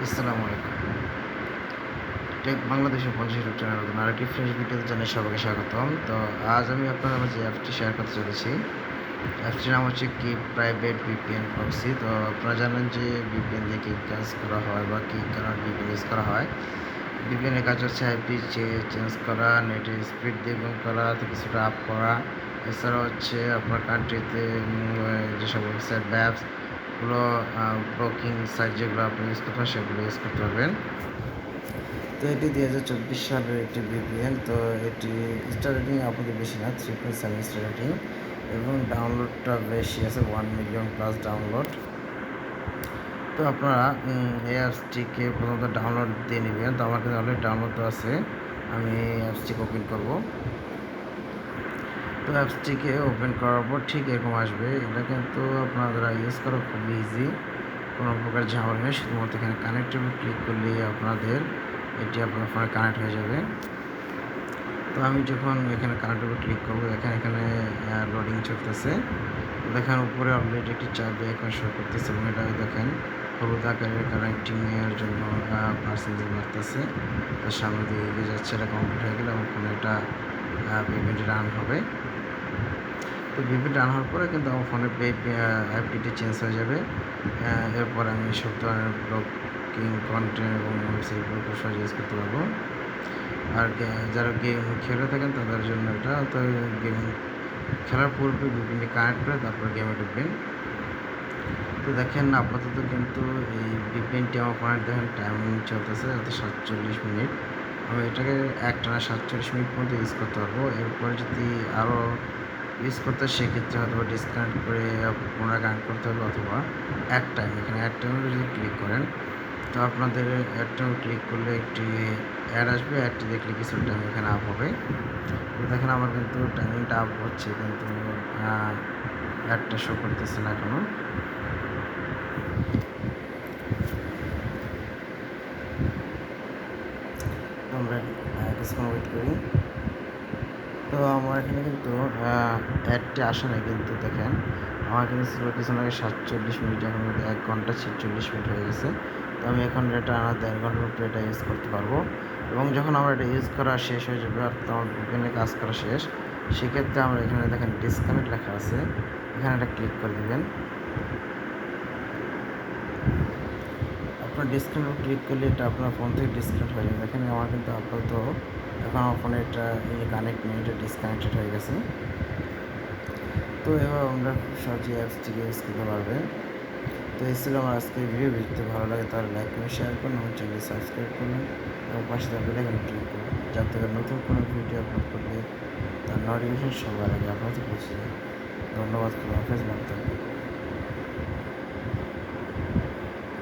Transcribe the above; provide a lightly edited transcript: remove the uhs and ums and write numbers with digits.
আসসালামু আলাইকুম। টেক বাংলাদেশের 50 ইউটিউব চ্যানেল নতুন আরেকটি ফ্রেশ ভিডিওতে জানাই সবাইকে স্বাগতম। তো আজ আমি আপনাদের মাঝে অ্যাপসটি শেয়ার করতে চলেছি। অ্যাপসটির নাম হচ্ছে কিপ প্রাইভেট ভিপিএন প্রক্সি। তো আপনারা জানেন যে ভিপিএন দিয়ে কী কাজ করা হয় বা কী কারণে ভিপিএন ইউজ করা হয়। ভিপিএনের কাজ হচ্ছে আইপি চেঞ্জ করা, নেটের স্পিড দ্বিগুণ করা, তো কিছুটা আপ করা। এছাড়া হচ্ছে আপনার কান্ট্রিতে যেসব ওয়েবসাইট বা অ্যাপসগুলো ব্লকিং সাইট যেগুলো আপনি ইউজ করতে পারেন সেগুলো ইউজ করতে পারবেন। তো এটি 2024 সালের একটি ভিপিএন। তো এটি স্টার রেটিং আপনাদের বেশি না, 3.7 স্টার রেটিং এবং ডাউনলোডটা বেশি আছে, 1 মিলিয়ন প্লাস ডাউনলোড। তো আপনারা এই অ্যাপসটিকে প্রথমত ডাউনলোড দিয়ে নেবেন। তো আমার কাছে অলরেডি ডাউনলোড তো আছে, আমি অ্যাপসটিকে ওপেন করব। তো অ্যাপসটিকে ওপেন করার পর ঠিক এরকম আসবে। এটা কিন্তু আপনারা ইউজ করা খুবই ইজি, কোনো প্রকার ঝামেলা নেই। শুধুমাত্র এখানে কানেক্টেড ক্লিক করলেই আপনাদের এটি আপনার ফোনে কানেক্ট হয়ে যাবে। তো আমি যখন এখানে কানেক্টেড ক্লিক করবো, এখানে লোডিং চলতেছে। দেখেন উপরে অলরেডি একটি চাবি আইকন শো করতেছে এবং এটা দেখেন হলুদ আকারের কানেক্টিংয়ের জন্য পার্সেন্টেজ বাড়তেছে। তার সামনে দিয়ে এগিয়ে যাচ্ছে, এটা কমপ্লিট হয়ে গেলে আমার ফোনে এটা পেমেন্ট রান হবে। তো ভিপিএন রান হওয়ার পরে কিন্তু আমার ফোনের অ্যাপটি চেঞ্জ হয়ে যাবে। এরপর আমি সব ধরনের ব্লকিং কন্টেন্ট এবং ওয়েবসাইটগুলো খুব সহজে ইউজ করতে পারবো। আর যারা গেম খেলে থাকেন তাদের জন্য এটা, তো গেম খেলার পূর্বে ভিপিএনটি কানেক্ট করে তারপর গেমে ঢুকবেন। তো দেখেন আপাতত কিন্তু এই ভিপিএনটি আমার ফোনে দেখেন টাইমিং চলতেছে অর্থাৎ 47 মিনিট। আমি এটাকে একটানা 47 মিনিট পর্যন্ত ইউজ করতে পারবো। এরপরে যদি আরও ইউজ করতে হয় সেক্ষেত্রে হয়তো ডিসকানেক্ট করে পুনরায় কানেক্ট করতে হবে, অথবা এক টাইম, এখানে এক টাইমে যদি ক্লিক করেন তো আপনাদের এক টাইমে ক্লিক করলে একটি অ্যাড আসবে, অ্যাডটি দেখলে কিছু টাইম এখানে আপ হবে। তো দেখেন আমার কিন্তু টাইমিংটা আপ হচ্ছে, কিন্তু অ্যাডটা শো করতেছে না এখনও। আমরা কিছুক্ষণ ওয়েট করি। তো আমার এখানে কিন্তু অ্যাডটি আসে না, কিন্তু দেখেন আমার কিন্তু ছিল কিছুক্ষণ আগে 47 মিনিট, এখন কিন্তু 1 ঘন্টা 46 মিনিট হয়ে গেছে। তো আমি এখন এটা 1.5 ঘন্টার উপরে এটা ইউজ করতে পারবো। এবং যখন আমার এটা ইউজ করা শেষ হয়ে যাবে অর্থাৎ আমার ভিপিএনে কাজ করা শেষ, সেক্ষেত্রে আমরা এখানে দেখেন ডিসকানেক্ট লেখা আছে, এখানে এটা ক্লিক করে দেবেন। আপনার ডিসকানেক্ট ক্লিক করলে এটা আপনার ফোন থেকে ডিসকানেক্ট হয়ে যাবে। দেখেন আমার কিন্তু আপাতত এখন আমার ফোনে এটা কানেক্ট নেই, এটা ডিসকানেক্টেড হয়ে গেছে। তো এবার আমরা সহজে অ্যাপসটিকে ইউজ করতে পারবেন। তো এই ছিল আমার আজকের ভিডিও। যদি ভালো লাগে তাহলে লাইক করুন, শেয়ার করুন, আমার চ্যানেল সাবস্ক্রাইব করুন এবং পাশে থাকা বেল আইকনে ক্লিক করুন, যাতে করে নতুন কোনো ভিডিও আপলোড করলে তার নোটিফিকেশন সবার আগে আপনার কাছে পৌঁছে যায়। ধন্যবাদ, খুদা হাফেজ, ভালো থাকবেন।